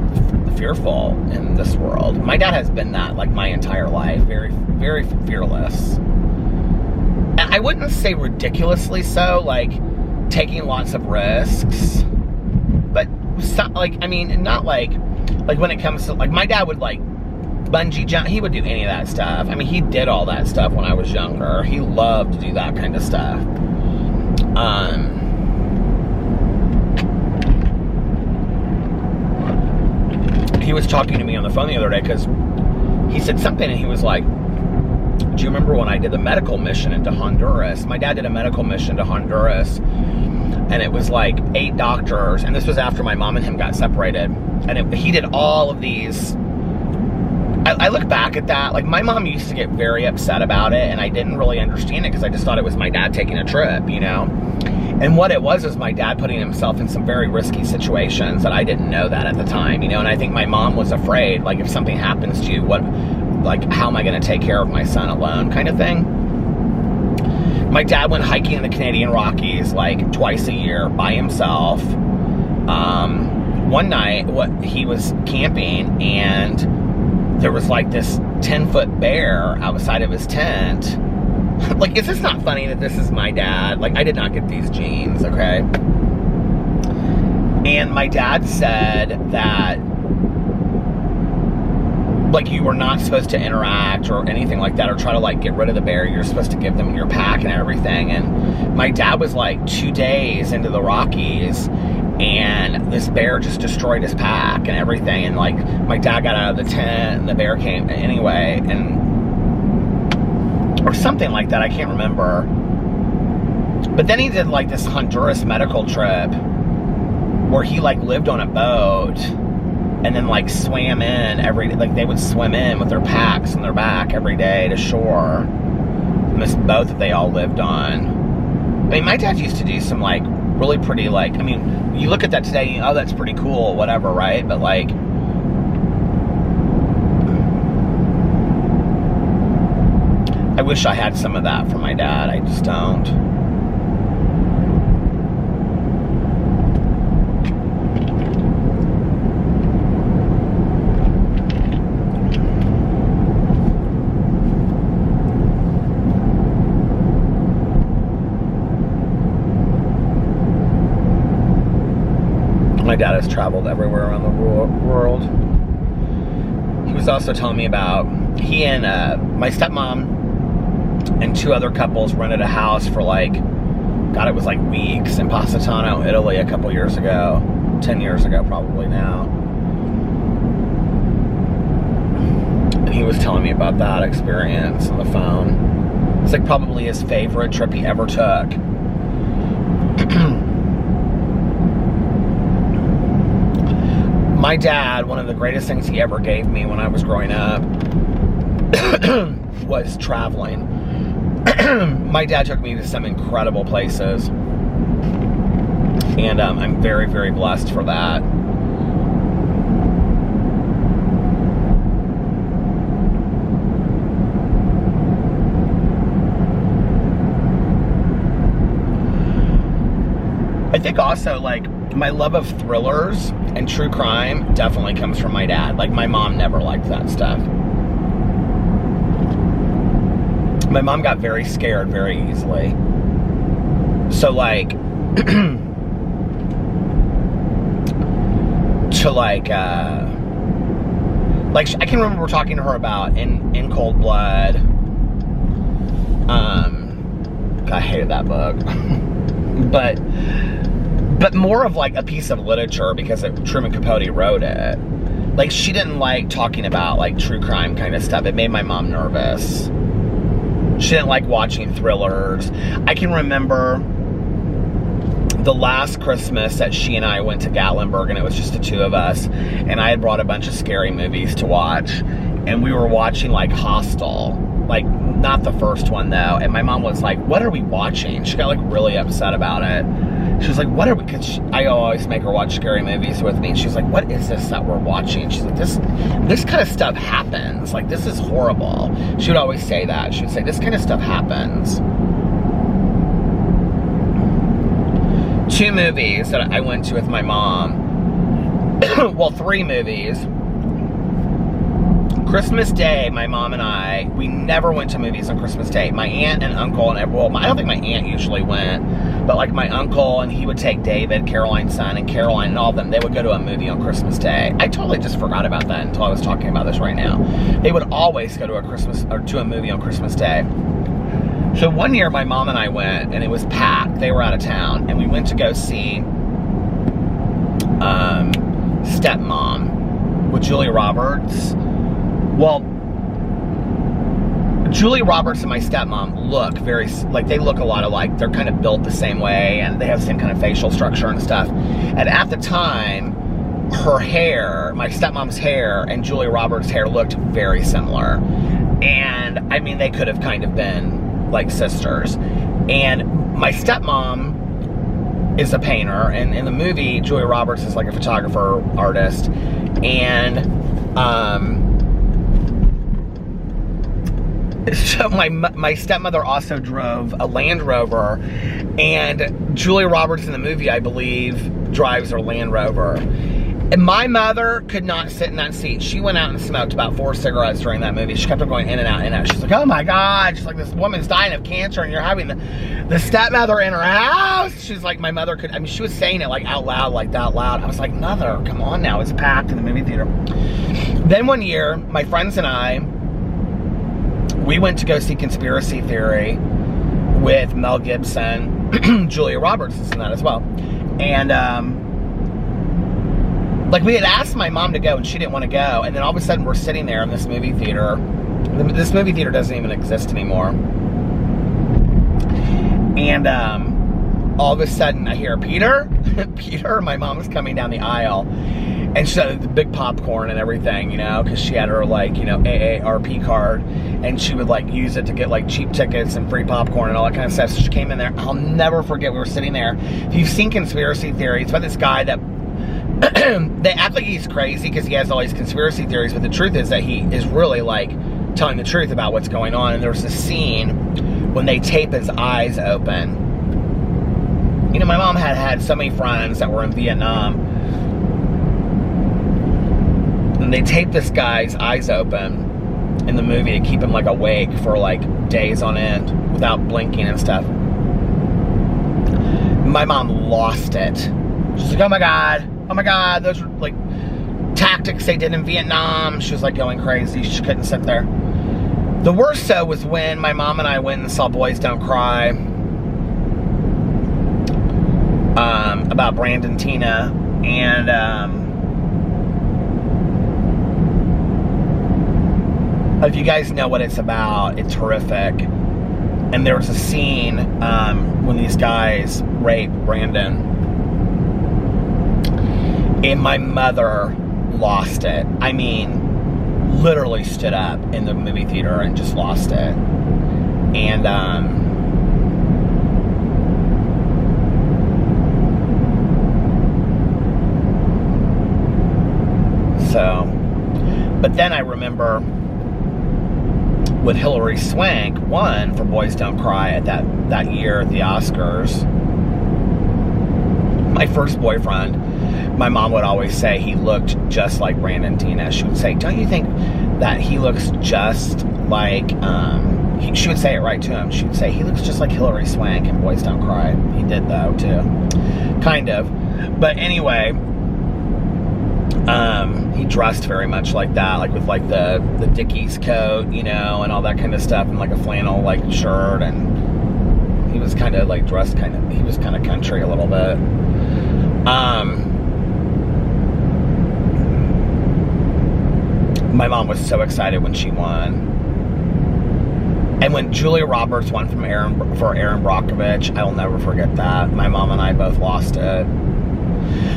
fearful in this world. My dad has been that, like, my entire life. Very, very fearless. And I wouldn't say ridiculously so, like, taking lots of risks. But, like, I mean, not like when it comes to, like, my dad would, like, bungee jump. He would do any of that stuff. I mean, he did all that stuff when I was younger. He loved to do that kind of stuff. He was talking to me on the phone the other day because he said something, and he was like, do you remember when I did the medical mission into Honduras? My dad did a medical mission to Honduras, and it was like 8 doctors, and this was after my mom and him got separated, and he did all of these. I look back at that, like, my mom used to get very upset about it, and I didn't really understand it because I just thought it was my dad taking a trip, you know? And what it was my dad putting himself in some very risky situations that I didn't know that at the time, you know? And I think my mom was afraid, like, if something happens to you, how am I going to take care of my son alone, kind of thing? My dad went hiking in the Canadian Rockies, like, twice a year by himself. One night, he was camping, and there was, like, this 10-foot bear outside of his tent. Like, is this not funny that this is my dad? Like, I did not get these genes, okay? And my dad said that, like, you were not supposed to interact or anything like that, or try to, like, get rid of the bear. You're supposed to give them your pack and everything. And my dad was, like, 2 days into the Rockies, and this bear just destroyed his pack and everything. And, like, my dad got out of the tent, and the bear came anyway, or something like that, I can't remember. But then he did, like, this Honduras medical trip where he, like, lived on a boat and then, like, swam in like, they would swim in with their packs on their back every day to shore. And this boat that they all lived on. I mean, my dad used to do some, like, really pretty, like, I mean, you look at that today and you, oh, that's pretty cool, whatever, right? But, like, I wish I had some of that from my dad. I just don't. My dad has traveled everywhere around the world. He was also telling me about, he and my stepmom and 2 other couples rented a house for, like, God, it was like weeks in Positano, Italy a couple years ago. 10 years ago probably now. And he was telling me about that experience on the phone. It's like probably his favorite trip he ever took. My dad, one of the greatest things he ever gave me when I was growing up was traveling. My dad took me to some incredible places, and I'm very, very blessed for that. I think also, like, my love of thrillers and true crime definitely comes from my dad. Like, my mom never liked that stuff. My mom got very scared very easily. So, like, to, like, I can remember talking to her about In Cold Blood. I hated that book. But more of, like, a piece of literature because Truman Capote wrote it. Like, she didn't like talking about, like, true crime kind of stuff. It made my mom nervous. She didn't like watching thrillers. I can remember the last Christmas that she and I went to Gatlinburg, and it was just the 2 of us, and I had brought a bunch of scary movies to watch, and we were watching, like, Hostel. Like, not the first one, though, and my mom was like, what are we watching? She got, like, really upset about it. She was like, what are we, because I always make her watch scary movies with me. And she was like, what is this that we're watching? And she's like, this kind of stuff happens. Like, this is horrible. She would always say that. She would say, this kind of stuff happens. 2 movies that I went to with my mom. Well, 3 movies. Christmas Day, my mom and I, we never went to movies on Christmas Day. My aunt and uncle, and well, I don't think my aunt usually went, but like my uncle, and he would take David, Caroline's son, and Caroline, and all of them, they would go to a movie on Christmas Day. I totally just forgot about that until I was talking about this right now. They would always go to a movie on Christmas Day. So one year, my mom and I went, and it was packed. They were out of town, and we went to go see Stepmom with Julia Roberts. Well, Julia Roberts and my stepmom look very, like, they look a lot alike. They're kind of built the same way, and they have the same kind of facial structure and stuff. And at the time, her hair, my stepmom's hair, and Julia Roberts' hair looked very similar. And, I mean, they could have kind of been, like, sisters. And my stepmom is a painter, and in the movie, Julia Roberts is, like, a photographer, artist. And, so my stepmother also drove a Land Rover, and Julia Roberts in the movie, I believe, drives her Land Rover. And my mother could not sit in that seat. She went out and smoked about 4 cigarettes during that movie. She kept on going in and out, in and out. She's like, oh my God. She's like, this woman's dying of cancer, and you're having the stepmother in her house. She's like, my mother could, I mean, she was saying it like out loud, like that loud. I was like, mother, come on now. It's packed in the movie theater. Then one year, my friends and I, we went to go see Conspiracy Theory with Mel Gibson. Julia Roberts is in that as well. And, like, we had asked my mom to go, and she didn't want to go. And then all of a sudden, we're sitting there in this movie theater. This movie theater doesn't even exist anymore. And, all of a sudden, I hear, Peter? Peter, my mom was coming down the aisle. And she had the big popcorn and everything, you know, because she had her, like, you know, AARP card. And she would, like, use it to get, like, cheap tickets and free popcorn and all that kind of stuff. So she came in there. I'll never forget, we were sitting there. If you've seen Conspiracy Theory, it's about this guy that they act like he's crazy because he has all these conspiracy theories, but the truth is that he is really, like, telling the truth about what's going on. And there's this scene when they tape his eyes open. You know, my mom had so many friends that were in Vietnam. And they taped this guy's eyes open in the movie to keep him, like, awake for, like, days on end without blinking and stuff. My mom lost it. She's like, oh my God, those were, like, tactics they did in Vietnam. She was, like, going crazy. She couldn't sit there. The worst, though, was when my mom and I went and saw Boys Don't Cry, about Brandon Tina, and, if you guys know what it's about, it's horrific. And there was a scene when these guys raped Brandon. And my mother lost it. I mean, literally stood up in the movie theater and just lost it. And, so, but then I remember when Hilary Swank won for Boys Don't Cry at that year at the Oscars, my first boyfriend, my mom would always say he looked just like Brandon Tina. She would say, don't you think that he looks just like, she would say it right to him. She would say, he looks just like Hilary Swank in Boys Don't Cry. He did, though, too. Kind of. But anyway, he dressed very much like that, like with, like, the Dickies coat, you know, and all that kind of stuff, and, like, a flannel, like, shirt, and he was kind of, like, dressed he was kind of country a little bit. My mom was so excited when she won. And when Julia Roberts won for Erin Brockovich, I will never forget that. My mom and I both lost it.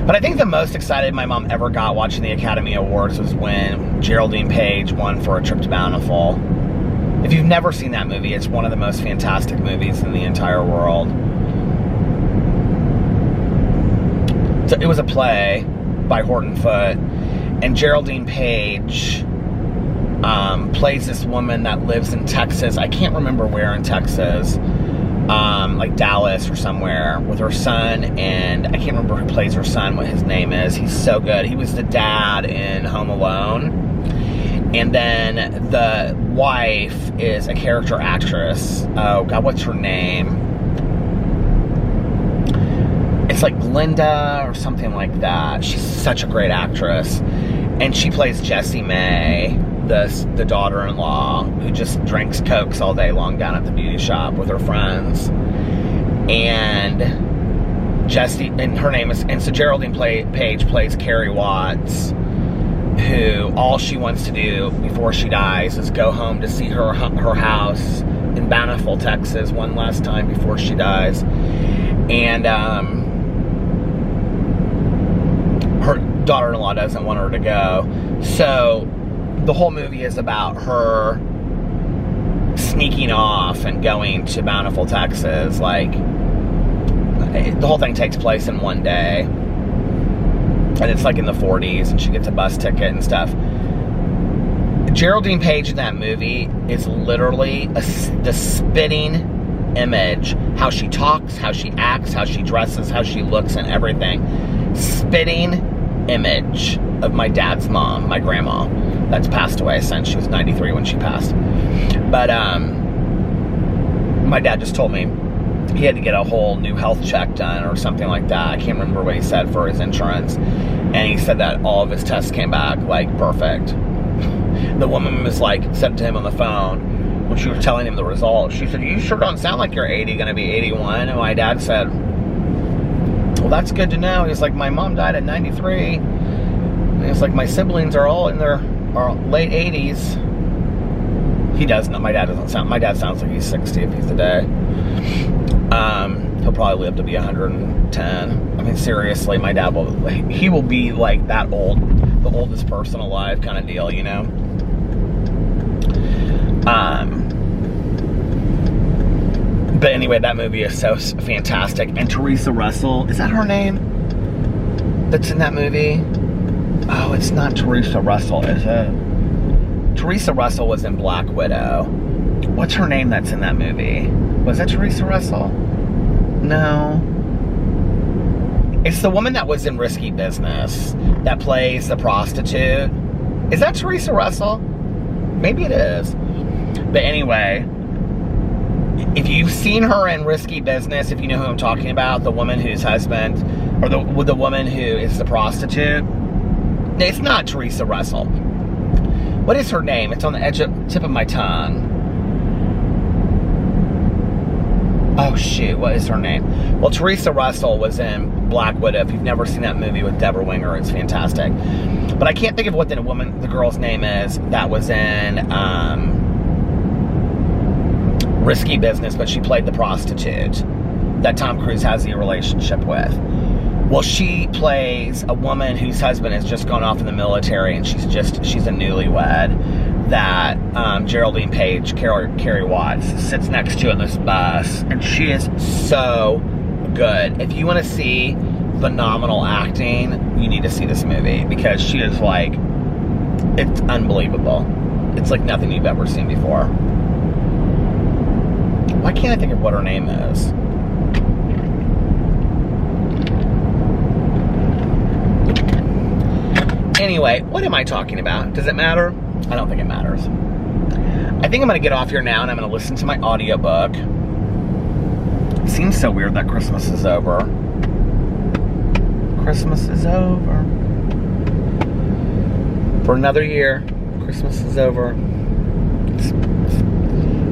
But I think the most excited my mom ever got watching the Academy Awards was when Geraldine Page won for A Trip to Bountiful. If you've never seen that movie, it's one of the most fantastic movies in the entire world. it was a play by Horton Foote, and Geraldine Page plays this woman that lives in Texas. I can't remember where in Texas, like Dallas or somewhere, with her son, and I can't remember who plays her son, what his name is. He's so good. He was the dad in Home Alone. And then the wife is a character actress. Oh God, what's her name? It's like Glinda or something like that. She's such a great actress. And she plays Jessie May, the daughter-in-law who just drinks Cokes all day long down at the beauty shop with her friends. And her name is, and so Geraldine Page plays Carrie Watts, who all she wants to do before she dies is go home to see her house in Bountiful, Texas one last time before she dies. And her daughter-in-law doesn't want her to go. So the whole movie is about her sneaking off and going to Bountiful, Texas. Like, the whole thing takes place in one day. And it's like in the 40s, and she gets a bus ticket and stuff. Geraldine Page in that movie is literally the spitting image. How she talks, how she acts, how she dresses, how she looks, and everything. Spitting image of my dad's mom, my grandma, that's passed away since. She was 93 when she passed. But my dad just told me he had to get a whole new health check done or something like that. I can't remember what he said for his insurance. And he said that all of his tests came back, like, perfect. The woman was like, said to him on the phone, when she was telling him the results, she said, "You sure don't sound like you're 80, gonna be 81. And my dad said, "Well, that's good to know." He's like, "My mom died at 93. And it's like, my siblings are all in their late 80s. He does not. My dad sounds like he's 60 if he's today. He'll probably live to be 110. I mean, seriously, my dad he will be like that old, the oldest person alive kind of deal, you know? But anyway, that movie is so fantastic. And Teresa Russell, is that her name? That's in that movie? Oh, it's not Teresa Russell, is it? Teresa Russell was in Black Widow. What's her name that's in that movie? Was that Teresa Russell? No. It's the woman that was in Risky Business that plays the prostitute. Is that Teresa Russell? Maybe it is. But anyway, if you've seen her in Risky Business, if you know who I'm talking about, the woman whose husband, or the woman who is the prostitute, it's not Teresa Russell. What is her name? It's on the tip of my tongue. Oh shoot, what is her name? Well, Teresa Russell was in Black Widow. If you've never seen that movie with Deborah Winger, it's fantastic. But I can't think of what the girl's name is that was in Risky Business, but she played the prostitute that Tom Cruise has the relationship with. Well, she plays a woman whose husband has just gone off in the military, and she's a newlywed that Geraldine Page, Carrie Watts, sits next to in this bus, and she is so good. If you want to see phenomenal acting, you need to see this movie, because she is like, it's unbelievable. It's like nothing you've ever seen before. Why can't I think of what her name is? Anyway, what am I talking about? Does it matter? I don't think it matters. I think I'm going to get off here now, and I'm going to listen to my audiobook. It seems so weird that Christmas is over. Christmas is over. For another year, Christmas is over.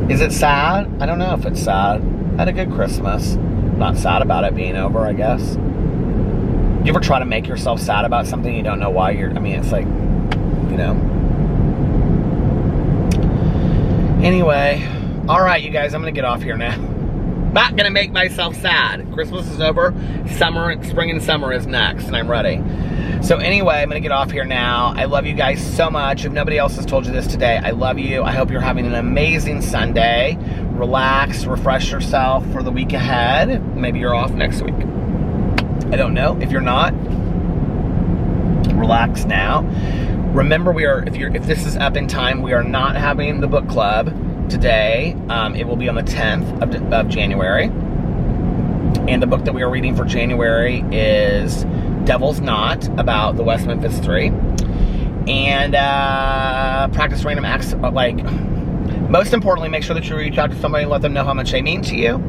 Is it sad? I don't know if it's sad. I had a good Christmas. Not sad about it being over, I guess. You ever try to make yourself sad about something you don't know why I mean, it's like, you know. Anyway, all right, you guys, I'm going to get off here now. Not going to make myself sad. Christmas is over. Spring and summer is next, and I'm ready. So anyway, I'm going to get off here now. I love you guys so much. If nobody else has told you this today, I love you. I hope you're having an amazing Sunday. Relax, refresh yourself for the week ahead. Maybe you're off next week. I don't know. If you're not, relax now. Remember, if this is up in time, we are not having the book club today. It will be on the 10th of January. And the book that we are reading for January is Devil's Knot, about the West Memphis 3. And practice random acts, most importantly, make sure that you reach out to somebody and let them know how much they mean to you.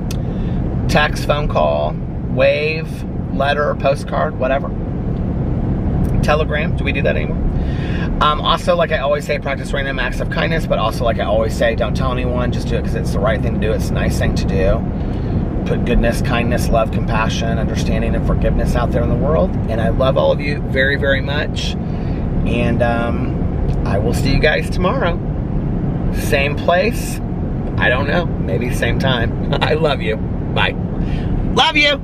Text, phone call, wave, letter, postcard, whatever. Telegram, do we do that anymore? Also, like I always say, practice random acts of kindness, but also like I always say, don't tell anyone, just do it because it's the right thing to do. It's a nice thing to do. Put goodness, kindness, love, compassion, understanding, and forgiveness out there in the world. And I love all of you very, very much. And I will see you guys tomorrow. Same place. I don't know. Maybe same time. I love you. Bye. Love you.